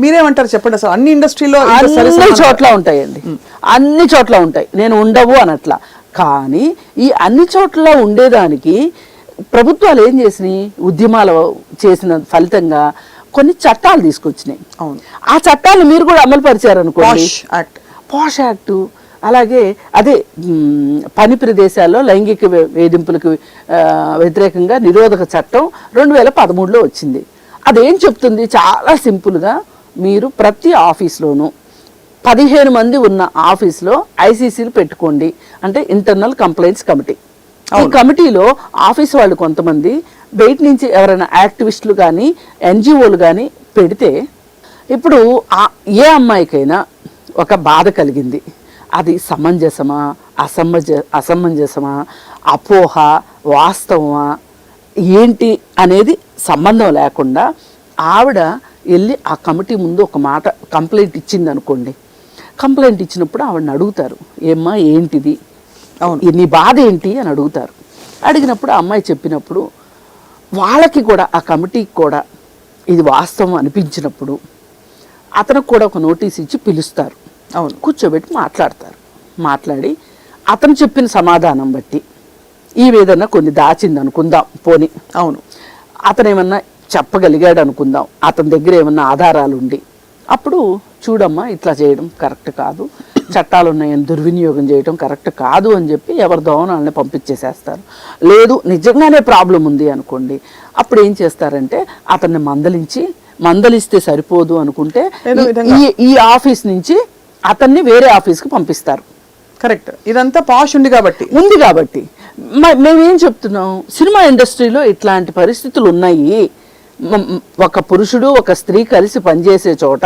మీరేమంటారు చెప్పండి, అసలు అన్ని ఇండస్ట్రీలో అన్ని చోట్ల ఉంటాయండి, అన్ని చోట్ల ఉంటాయి, నేను ఉండవు అనట్లా. కానీ ఈ అన్ని చోట్ల ఉండేదానికి ప్రభుత్వాలు ఏం చేసినాయి, ఉద్యమాలు చేసిన ఫలితంగా కొన్ని చట్టాలు తీసుకొచ్చినాయి. అవును, ఆ చట్టాలు మీరు కూడా అమలు పరిచారనుకోండి, పాష్ యాక్ట్, అలాగే అదే పని ప్రదేశాల్లో లైంగిక వేధింపులకు వ్యతిరేకంగా నిరోధక చట్టం 2013లో వచ్చింది. అదేం చెప్తుంది, చాలా సింపుల్గా మీరు ప్రతి ఆఫీస్లోనూ 15 మంది ఉన్న ఆఫీస్లో ఐసీసీలు పెట్టుకోండి, అంటే ఇంటర్నల్ కంప్లైంట్స్ కమిటీ. ఈ కమిటీలో ఆఫీస్ వాళ్ళు కొంతమంది, బయట నుంచి ఎవరైనా యాక్టివిస్టులు కానీ ఎన్జిఓలు కానీ పెడితే, ఇప్పుడు ఏ అమ్మాయికైనా ఒక బాధ కలిగింది, అది సమంజసమా అసమంజసమా, అపోహ వాస్తవమా ఏంటి అనేది సంబంధం లేకుండా ఆవిడ వెళ్ళి ఆ కమిటీ ముందు ఒక మాట కంప్లైంట్ ఇచ్చింది అనుకోండి. కంప్లైంట్ ఇచ్చినప్పుడు ఆవిడని అడుగుతారు, ఏమ్మా ఏంటిది, నీ బాధ ఏంటి అని అడుగుతారు. అడిగినప్పుడు ఆ అమ్మాయి చెప్పినప్పుడు వాళ్ళకి కూడా, ఆ కమిటీకి కూడా ఇది వాస్తవం అనిపించినప్పుడు అతనికి కూడా ఒక నోటీస్ ఇచ్చి పిలుస్తారు. అవును, కూర్చోబెట్టి మాట్లాడతారు. మాట్లాడి అతను చెప్పిన సమాధానం బట్టి ఏదన్నా కొన్ని దాచింది అనుకుందాం పోని, అవును, అతను ఏమన్నా చెప్పగలిగాడు అనుకుందాం, అతని దగ్గర ఏమన్నా ఆధారాలు ఉండి, అప్పుడు చూడమ్మా ఇట్లా చేయడం కరెక్ట్ కాదు, చట్టాలు ఉన్నాయని దుర్వినియోగం చేయడం కరెక్ట్ కాదు అని చెప్పి ఎవరి దోవనాలని పంపించేసేస్తారు. లేదు నిజంగానే ప్రాబ్లం ఉంది అనుకోండి, అప్పుడు ఏం చేస్తారంటే అతన్ని మందలిస్తే సరిపోదు అనుకుంటే ఈ ఆఫీస్ నుంచి అతన్ని వేరే ఆఫీస్కి పంపిస్తారు. కరెక్ట్, ఇదంతా పాష్ ఉంది కాబట్టి మేమేం చెప్తున్నాం, సినిమా ఇండస్ట్రీలో ఇట్లాంటి పరిస్థితులు ఉన్నాయి. ఒక పురుషుడు ఒక స్త్రీ కలిసి పనిచేసే చోట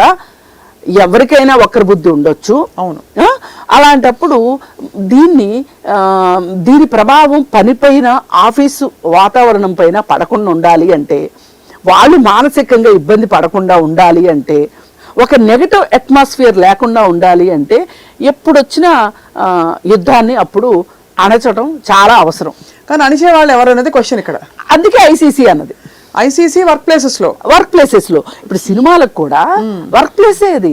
ఎవరికైనా ఒకరి బుద్ధి ఉండొచ్చు. అవును, అలాంటప్పుడు దీని ప్రభావం పనిపైన, ఆఫీసు వాతావరణం పైన పడకుండా ఉండాలి అంటే, వాళ్ళు మానసికంగా ఇబ్బంది పడకుండా ఉండాలి అంటే, ఒక నెగటివ్ అట్మాస్ఫియర్ లేకుండా ఉండాలి అంటే, ఎప్పుడొచ్చినా యుద్ధాన్ని అప్పుడు అణచడం చాలా అవసరం. కానీ అణిచే వాళ్ళు ఎవరు అనేది క్వశ్చన్ ఇక్కడ. అందుకే ఐసీసీ అన్నది. ఐసీసీ వర్క్ ప్లేసెస్ లో ఇప్పుడు సినిమాలకు కూడా వర్క్ ప్లేసే అది.